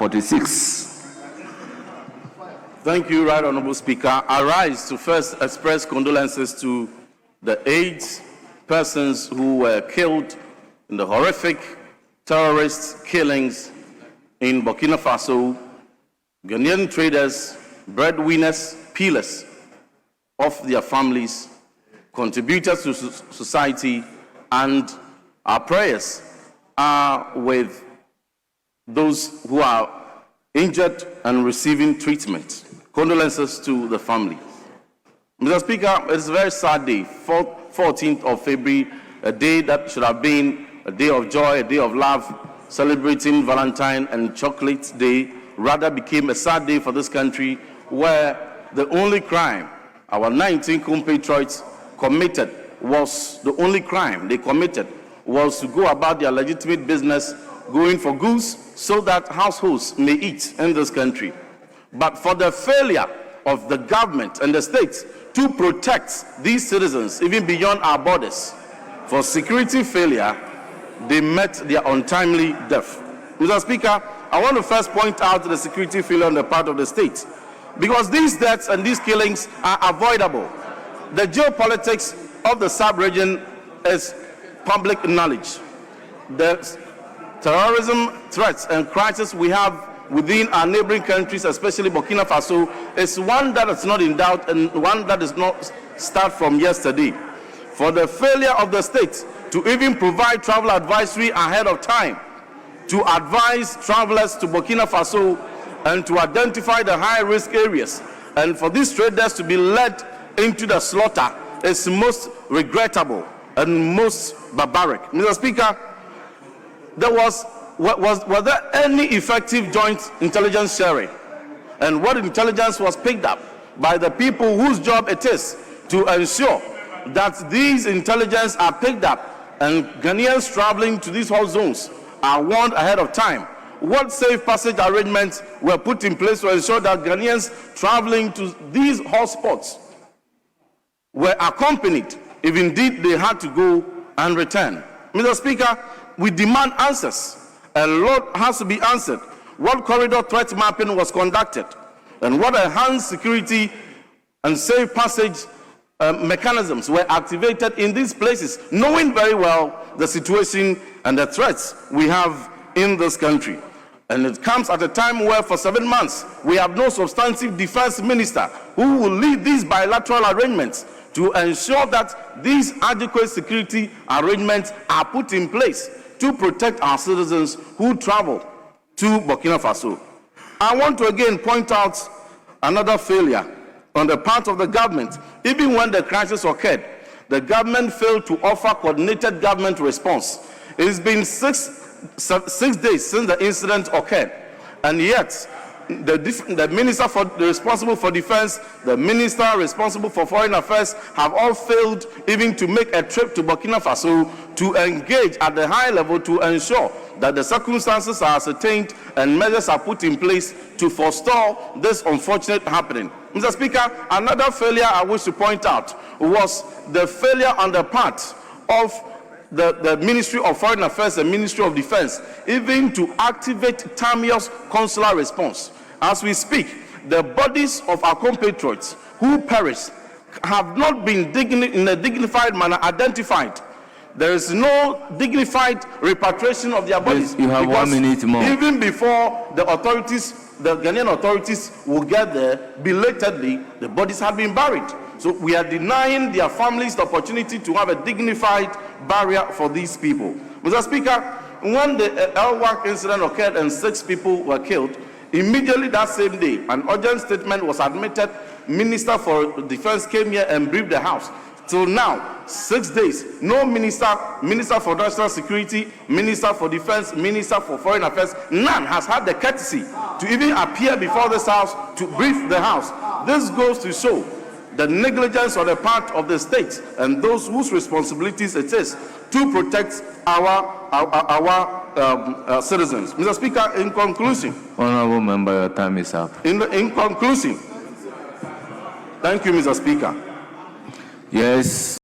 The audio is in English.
46. Thank you, Right Honorable Speaker. I rise to first express condolences to the 8 persons who were killed in the horrific terrorist killings in Burkina Faso, Ghanaian traders, breadwinners, pillars of their families, contributors to society, and our prayers are with those who are injured and receiving treatment. Condolences to the family. Mr. Speaker, it's a very sad day, 14th of February, a day that should have been a day of joy, a day of love, celebrating Valentine and Chocolate Day, rather became a sad day for this country, where the only crime our 19 compatriots committed was to go about their legitimate business, going for goods so that households may eat in this country. But for the failure of the government and the states to protect these citizens, even beyond our borders, for security failure, they met their untimely death. Mr. Speaker, I want to first point out the security failure on the part of the state, because these deaths and these killings are avoidable. The geopolitics of the sub-region is public knowledge. The terrorism threats and crisis we have within our neighboring countries, especially Burkina Faso, is one that is not in doubt and one that does not start from yesterday. For the failure of the state to even provide travel advisory ahead of time, to advise travelers to Burkina Faso and to identify the high-risk areas, and for these traders to be led into the slaughter is most regrettable and most barbaric. Mr. Speaker, was there any effective joint intelligence sharing? And what intelligence was picked up by the people whose job it is to ensure that these intelligence are picked up and Ghanaians traveling to these hot zones are warned ahead of time? What safe passage arrangements were put in place to ensure that Ghanaians traveling to these hotspots were accompanied if indeed they had to go and return? Mr. Speaker, we demand answers. A lot has to be answered. What corridor threat mapping was conducted, and what enhanced security and safe passage mechanisms were activated in these places, knowing very well the situation and the threats we have in this country. And it comes at a time where for 7 months we have no substantive defense minister who will lead these bilateral arrangements to ensure that these adequate security arrangements are put in place to protect our citizens who travel to Burkina Faso. I want to again point out another failure on the part of the government. Even when the crisis occurred, the government failed to offer coordinated government response. It's been six days since the incident occurred, and yet the minister responsible for defense, the minister responsible for foreign affairs have all failed even to make a trip to Burkina Faso to engage at the high level to ensure that the circumstances are ascertained and measures are put in place to forestall this unfortunate happening. Mr. Speaker, another failure I wish to point out was the failure on the part of the Ministry of Foreign Affairs and Ministry of Defense even to activate TAMIO's consular response. As we speak, the bodies of our compatriots who perished have not been in a dignified manner identified. There is no dignified repatriation of their bodies. Yes, you have 1 minute more. Even before the authorities, the Ghanaian authorities will get there, belatedly, the bodies have been buried. So we are denying their families the opportunity to have a dignified burial for these people. Mr. Speaker, when the LWAC incident occurred and 6 people were killed, immediately that same day, an urgent statement was admitted. Minister for Defense came here and briefed the House. Till now, 6 days, no minister for national security, minister for defense, minister for foreign affairs, none has had the courtesy to even appear before this House to brief the House. This goes to show the negligence on the part of the state and those whose responsibilities it is to protect our citizens. Mr. Speaker, in conclusion. Honorable member, your time is up. In conclusion. Thank you, Mr. Speaker. Yes.